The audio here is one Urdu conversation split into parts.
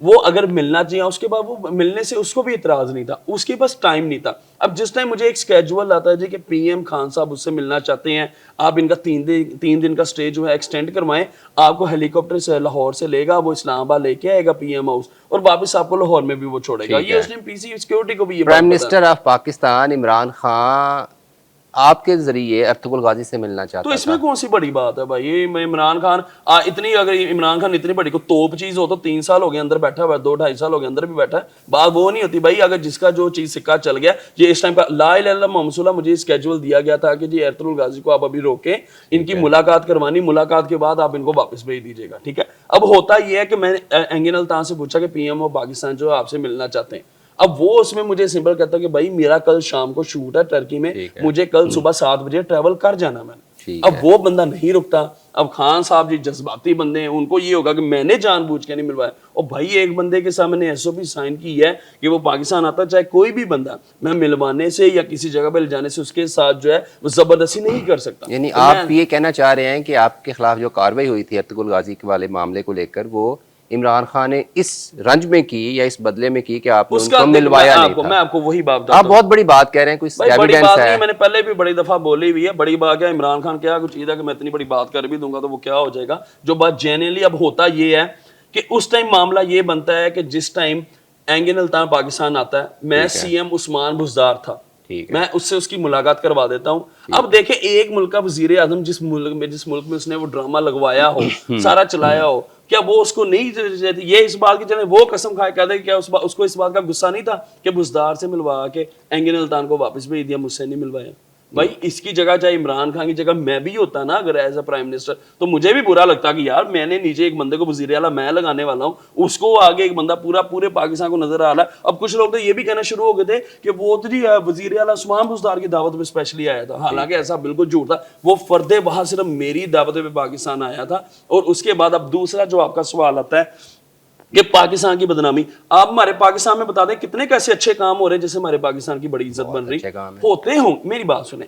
وہ اگر ملنا چاہیے اس کے بعد وہ ملنے سے اس کو بھی اعتراض نہیں تھا, اس کے پاس ٹائم نہیں تھا. اب جس ٹائم مجھے ایک سکیجول آتا ہے جی کہ پی ایم خان صاحب اس سے ملنا چاہتے ہیں, آپ ان کا 3 دن کا اسٹے جو ہے ایکسٹینڈ کروائیں, آپ کو ہیلی کاپٹر سے لاہور سے لے گا, وہ اسلام آباد لے کے آئے گا پی ایم ہاؤس, اور واپس آپ کو لاہور میں بھی وہ چھوڑے گا. یہ اس نے پی سی سیکورٹی کو بھی یہ prime minister of Pakistan Imran Khan آپ کے ذریعے ارطغرل غازی سے ملنا چاہتا تو اس میں کون سی بڑی بات ہے بھائی؟ یہ عمران خان اتنی, اگر عمران خان اتنی بڑی کو توپ چیز ہو تو 3 سال ہو گئے اندر بیٹھا ہوا ہے, 2-2.5 سال ہو گئے اندر بھی بیٹھا ہے. بات وہ نہیں ہوتی بھائی, اگر جس کا جو چیز سکہ چل گیا. یہ اس ٹائم کا لا الہ الا اللہ محمد رسول اللہ, مجھے اسکیجول دیا گیا تھا کہ جی ارطغرل غازی کو آپ ابھی روکیں, ان کی ملاقات کروانی, ملاقات کے بعد آپ ان کو واپس بھیج دیجیے گا, ٹھیک ہے. اب ہوتا یہ ہے کہ میں نے اینگن الطاف سے پوچھا کہ پی ایم او پاکستان جو آپ سے ملنا چاہتے ہیں. اب وہ اس میں مجھے سمپل کہتا ہے کہ بھائی میرا کل شام کو شوٹ ہے ٹرکی میں, مجھے کل صبح 7 بجے ٹریول کر جانا میں نے. اب وہ بندہ نہیں رکتا. اب خان صاحب جی جذباتی بندے ہیں, ان کو یہ ہوگا کہ میں نے جان بوجھ کے نہیں ملوایا. اور بھائی ایک بندے کے سامنے ایس او پی سائن کی ہے کہ وہ پاکستان آتا چاہے کوئی بھی بندہ, میں ملوانے سے یا کسی جگہ پہ لے جانے سے اس کے ساتھ جو ہے وہ زبردستی نہیں کر سکتا. یعنی آپ یہ کہنا چاہ رہے ہیں کہ آپ کے خلاف جو کارروائی ہوئی تھی ارطغرل غازی والے معاملے کو لے کر, وہ عمران خان نے اس رنج میں کی یا اس بدلے میں کی کہ آپ نے ان کو ملوایا نہیں تھا؟ میں آپ کو وہی بات آپ بہت بڑی بات کہہ رہے ہیں, کوئی ایویڈنس ہے؟ میں نے پہلے بھی بڑی دفعہ بولی ہوئی ہے. بڑی بات ہے, عمران خان کیا کچھ چیز ہے کہ میں اتنی بڑی بات کر بھی دوں گا تو وہ کیا ہو جائے گا. جو بات جینرلی اب ہوتا یہ ہے کہ اس ٹائم معاملہ یہ بنتا ہے کہ جس ٹائم اینگن الطاف پاکستان آتا ہے, میں سی ایم عثمان بزدار تھا, میں اس سے اس کی ملاقات کروا دیتا ہوں. اب دیکھیں ایک ملک کا وزیر اعظم جس ملک میں اس نے وہ ڈرامہ لگوایا ہو, سارا چلایا ہو, کیا وہ اس کو نہیں, یہ اس بات کی چلے وہ قسم کھائے کہتے ہیں کیا اس کو اس بات کا غصہ نہیں تھا کہ بزدار سے ملوا کے اینگن الطاف کو واپس بھیج دیا, مجھ سے نہیں ملوایا. بھائی اس کی جگہ چاہے عمران خان کی جگہ میں بھی ہوتا نا اگر ایز اے پرائم منسٹر, تو مجھے بھی برا لگتا کہ یار میں نے نیچے ایک بندے کو وزیر اعلیٰ میں لگانے والا ہوں, اس کو آگے ایک بندہ پورے پاکستان کو نظر آ رہا ہے. اب کچھ لوگ تو یہ بھی کہنا شروع ہو گئے تھے کہ وہ تو جی وزیر اعلیٰ عثمان بزدار کی دعوت پہ اسپیشلی آیا تھا, حالانکہ ایسا بالکل جھوٹ تھا. وہ فرد وہاں صرف میری دعوت پہ پاکستان آیا تھا. اور اس کے بعد اب دوسرا جو آپ کا سوال آتا ہے کہ پاکستان کی بدنامی, آپ ہمارے پاکستان میں بتا دیں کتنے کیسے اچھے کام ہو رہے ہیں جیسے ہمارے پاکستان کی بڑی عزت بن رہی ہوتے ہوں. میری بات سنیں,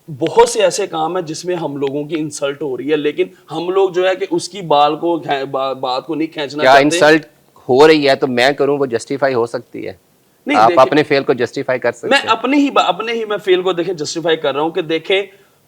بہت سے ایسے کام ہیں جس میں ہم لوگوں کی انسلٹ ہو رہی ہے, لیکن ہم لوگ جو ہے کہ اس کی بات کو نہیں کھینچنا چاہتے. انسلٹ ہو رہی ہے تو میں کروں وہ جسٹیفائی ہو سکتی ہے, آپ اپنے فیل کو جسٹیفائی کر سکتے ہیں. میں اپنے ہی میں فیل کو دیکھیں جسٹیفائی کر رہا ہوں کہ دیکھیں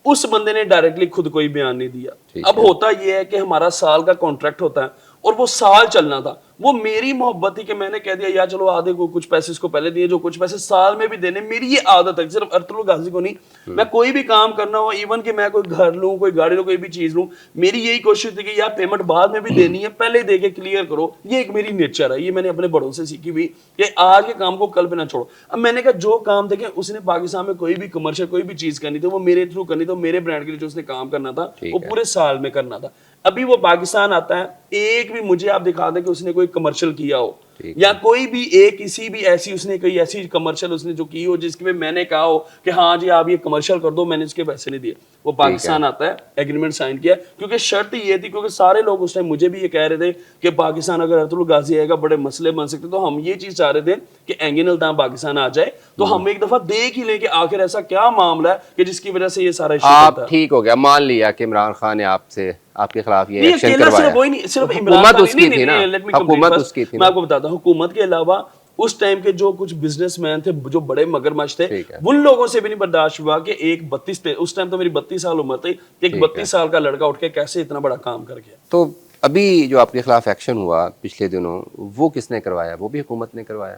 اس بندے نے ڈائریکٹلی خود کوئی بیان نہیں دیا. اب ہوتا یہ ہے کہ ہمارا سال کا کانٹریکٹ ہوتا ہے اور وہ سال چلنا تھا. وہ میری محبت تھی کہ میں نے کہہ دیا یا چلو آدھے کو کچھ پیسے اس کو پہلے دیے, جو کچھ پیسے سال میں بھی دینے. میری یہ عادت ہے, صرف ارطغرل غازی کو نہیں, میں کوئی بھی کام کرنا ہو, ایون کہ میں کوئی گھر لوں, کوئی گاڑی لوں, کوئی بھی چیز لوں, میری یہی کوشش تھی کہ یار پیمنٹ بعد میں بھی دینی ہے, پہلے دے کے کلیئر کرو. یہ ایک میری نیچر ہے, یہ میں نے اپنے بڑوں سے سیکھی ہوئی کہ آج کے کام کو کل پہ نہ چھوڑو. اب میں نے کہا جو کام دیکھیں اس نے پاکستان میں کوئی بھی کمرشل کوئی بھی چیز کرنی تھی وہ میرے تھرو کرنی تھی, میرے برانڈ کے لیے جو اس نے کام کرنا تھا وہ پورے سال میں کرنا تھا. ابھی وہ پاکستان آتا ہے, ایک بھی مجھے آپ دکھا دیں کہ اس نے کوئی کمرشل کیا ہو یا کوئی بھی ایک کسی بھی ایسی اس نے کوئی ایسی کمرشل اس نے جو کی ہو جس کے میں نے کہا ہو کہ ہاں جی آپ یہ کمرشل کر دو, میں نے اس کے پیسے نہیں دیے. وہ پاکستان آتا ہے, ایگریمنٹ سائن کیا, کیونکہ شرط یہ تھی, کیونکہ سارے لوگ اس ٹائم مجھے بھی یہ کہہ رہے تھے کہ پاکستان اگر ارطغرل غازی آئے گا بڑے مسئلے بن سکتے, تو ہم یہ چیز چاہ رہے تھے کہ اینگن الطاف پاکستان آ جائے تو ہم ایک دفعہ دیکھ ہی لیں کہ آخر ایسا کیا معاملہ ہے کہ جس کی وجہ سے یہ سارا آپ ٹھیک ہو گیا. مان لیا کہ عمران خان نے آپ سے آپ کے خلاف یہ ایکشن کروایا, حکومت اس کی تھی نا, حکومت اس کی تھی. میں آپ کو بتاتا ہوں, حکومت کے علاوہ اس ٹائم کے جو کچھ بزنس مین تھے جو بڑے مگرمچھ تھے, ان لوگوں سے بھی نہیں برداشت ہوا کہ ایک 32 اس ٹائم تو میری 32 سال عمر تھی, ایک 32 سال کا لڑکا اٹھ کے کیسے اتنا بڑا کام کر گیا. تو ابھی جو آپ کے خلاف ایکشن ہوا پچھلے دنوں, وہ کس نے کروایا؟ وہ بھی حکومت نے کروایا.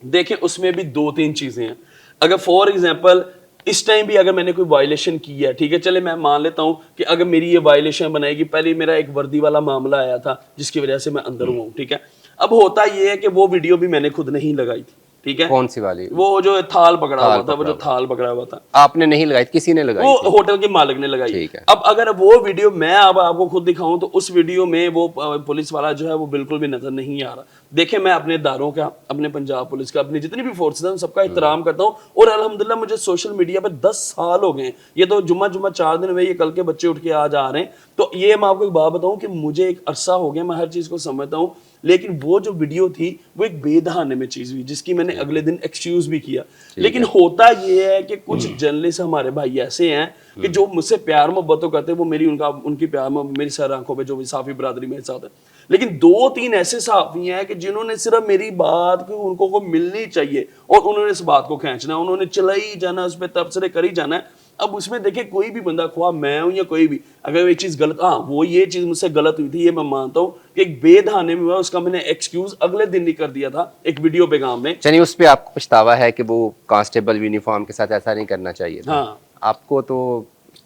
دیکھیں اس میں بھی 2-3 چیزیں ہیں. اگر فار ایگزامپل اس ٹائم بھی اگر میں نے کوئی وائلیشن کی ہے, ٹھیک ہے, چلے میں مان لیتا ہوں کہ اگر میری یہ وائلیشن بنائے گی, پہلے میرا ایک وردی والا معاملہ آیا تھا جس کی وجہ سے میں اندر ہوا ہوں, ٹھیک ہے. اب ہوتا یہ ہے کہ وہ ویڈیو بھی میں نے خود نہیں لگائی تھی, ٹھیک ہے. کون سی والی؟ وہ جو تھال پکڑا ہوا تھا, وہ جو تھال پکڑا ہوا تھا آپ نے نہیں لگائی, کسی نے لگائی, وہ ہوٹل کے مالک نے لگائی. اب اگر وہ ویڈیو میں اب آپ کو خود دکھاؤں تو اس ویڈیو میں وہ پولیس والا جو ہے وہ بالکل بھی نظر نہیں آ رہا. دیکھیں میں اپنے اداروں کا, اپنے پنجاب پولیس کا, اپنی جتنی بھی فورسز ہیں سب کا احترام کرتا ہوں, اور الحمدللہ مجھے سوشل میڈیا پہ 10 سال ہو گئے ہیں. یہ تو جمعہ 4 دن ہوئے, یہ کل کے بچے اٹھ کے آج آ رہے ہیں. تو یہ میں آپ کو ایک بات بتاؤں کہ مجھے ایک عرصہ ہو گیا, میں ہر چیز کو سمجھتا ہوں, لیکن وہ جو ویڈیو تھی وہ ایک بے دہانے میں چیز ہوئی جس کی میں نے اگلے دن ایکسکیوز بھی کیا. لیکن ہوتا یہ ہے کہ کچھ جرنلسٹ ہمارے بھائی ایسے ہیں کہ جو مجھ سے پیار محبت تو کرتے ہیں, وہ میری ان کی پیار میری سر آنکھوں پہ جو صافی برادری میرے ساتھ ہے, لیکن 2-3 ایسے صحافی ہیں کہ جنہوں نے صرف میری بات کو ان کو ملنی چاہیے اور انہوں نے اس بات کو کھینچنا ہے, انہوں نے چلائی جانا, اس پہ تبصرے کری جانا ہے. اب اس میں دیکھیں کوئی بھی بندہ, خواہ میں ہوں یا کوئی بھی, اگر یہ چیز غلط, ہاں وہ یہ چیز مجھ سے غلط ہوئی تھی یہ میں مانتا ہوں کہ ایک بے دہانے میں ہوا, اس کا میں نے ایکسکیوز اگلے دن نہیں کر دیا تھا ایک ویڈیو پیغام میں. چلیے اس پہ آپ کو پچھتاوا ہے کہ وہ کانسٹیبل یونیفارم کے ساتھ ایسا نہیں کرنا چاہیے تھا. ہاں آپ کو تو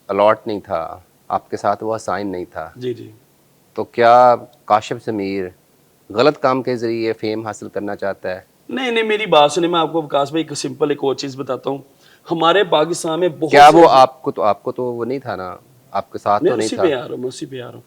الاٹ نہیں تھا, آپ کے ساتھ وہ سائن نہیں تھا, جی جی. تو کیا کاشف ضمیر غلط کام کے ذریعے فیم حاصل کرنا چاہتا ہے؟ نہیں میری بات سنیں, میں آپ کو وکاس بھائی ایک سمپل ایک اور چیز بتاتا ہوں. ہمارے پاکستان میں بہت کیا وہ آپ کو تو وہ نہیں تھا نا, آپ کے ساتھ تو نہیں تھا؟ میں اسی پہ آ رہا ہوں.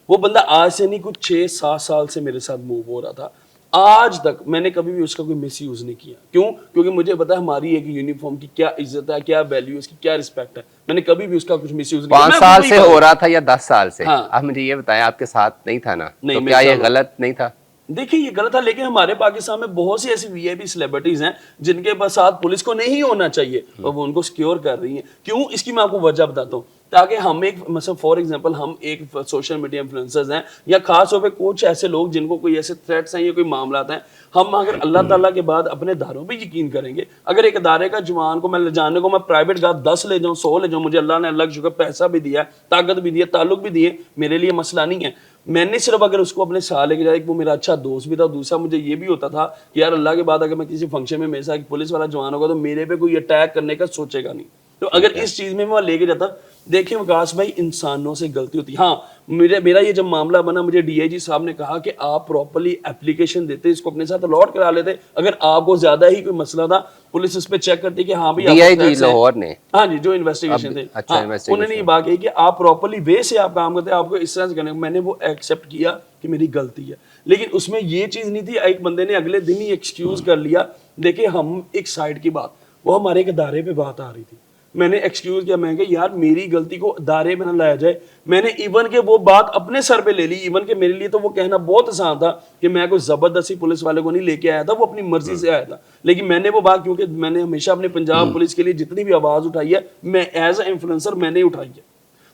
وہ بندہ آج سے نہیں کچھ 6-7 سال سے میرے ساتھ موو ہو رہا تھا. آج تک میں نے کبھی بھی اس کا کوئی مس یوز نہیں کیا. کیوں؟ کیونکہ مجھے پتا ہے ہماری ایک یونیفارم کی کیا عزت ہے, کیا ویلیو, اس کی کیا رسپیکٹ ہے. میں نے کبھی بھی اس کا کچھ مس یوز نہیں کیا. 5 سال سے ہو رہا تھا یا 10 سال سے؟ آپ مجھے یہ بتائیں, آپ کے ساتھ نہیں تھا نا, تو کیا یہ غلط نہیں تھا؟ دیکھیں یہ غلط تھا, لیکن ہمارے پاکستان میں بہت سی ایسی وی آئی پی سیلیبریٹیز ہیں جن کے ساتھ پولیس کو نہیں ہونا چاہیے اور وہ ان کو سیکیور کر رہی ہیں. کیوں؟ اس کی میں آپ کو وجہ بتاتا ہوں. تاکہ ہم ایک مثلا فار ایگزامپل ہم ایک سوشل میڈیا انفلوئنسرز ہیں یا خاص طور پہ کچھ ایسے لوگ جن کو کوئی ایسے تھریٹس ہیں یا کوئی معاملات ہیں, ہم اگر اللہ تعالیٰ کے بعد اپنے اداروں پہ یقین کریں گے. اگر ایک ادارے کا جوان کو میں لے جانے کو میں پرائیویٹ گاہ 10 لے جاؤں 100 لے جاؤں, مجھے اللہ نے اللہ کا شکر پیسہ بھی دیا, طاقت بھی دی, تعلق بھی دیے, میرے لیے مسئلہ نہیں ہے. میں نے صرف اگر اس کو اپنے ساتھ لے کے جائے, وہ میرا اچھا دوست بھی تھا. دوسرا مجھے یہ بھی ہوتا تھا کہ یار اللہ کے بعد اگر میں کسی فنکشن میں میرے ساتھ پولیس والا جوان ہوگا تو میرے پہ کوئی اٹیک کرنے کا سوچے گا نہیں. تو اگر اس چیز میں میں لے کے جاتا, دیکھیں وکاس بھائی انسانوں سے غلطی ہوتی ہے. ہاں میرا یہ جب معاملہ بنا, مجھے ڈی آئی جی صاحب نے کہا کہ آپ پراپرلی اپلیکیشن دیتے, اس کو اپنے ساتھ الاٹ کرا لیتے. اگر آپ کو زیادہ ہی کوئی مسئلہ تھا, پولیس اس پہ چیک کرتی کہ ہاں بھائی ڈی آئی جی لاہور نے, ہاں جی جو انویسٹیگیشن تھے, انہوں نے یہ بات کہی کہ آپ پراپرلی وے سے آپ کام کرتے, آپ کو اس طرح سے کرنے. میں نے وہ ایکسیپٹ کیا کہ میری غلطی ہے, لیکن اس میں یہ چیز نہیں تھی ایک بندے نے اگلے دن ہی ایکسکیوز کر لیا. دیکھیں ہم ایک سائڈ کی بات, وہ ہمارے ایک ادارے پہ بات آ رہی تھی, میں نے ایکسکیوز کیا, میں کہ یار میری غلطی کو ادارے میں نہ لایا جائے. میں نے ایون کہ وہ بات اپنے سر پہ لے لی. ایون کہ میرے لیے تو وہ کہنا بہت آسان تھا کہ میں کوئی زبردستی پولیس والے کو نہیں لے کے آیا تھا, وہ اپنی مرضی سے آیا تھا. لیکن میں نے وہ بات, کیونکہ میں نے ہمیشہ اپنے پنجاب پولیس کے لیے جتنی بھی آواز اٹھائی ہے, میں ایز اے انفلوئنسر میں نے اٹھائی ہے.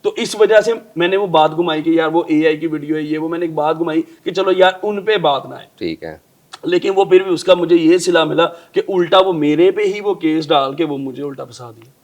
تو اس وجہ سے میں نے وہ بات گھمائی کہ یار وہ اے آئی کی ویڈیو ہے یہ وہ, میں نے ایک بات گھمائی کہ چلو یار ان پہ بات نہ آئے. ٹھیک ہے, لیکن وہ پھر بھی اس کا مجھے یہ صلہ ملا کہ الٹا وہ میرے پہ ہی وہ کیس ڈال کے وہ مجھے الٹا پھنسا دیا.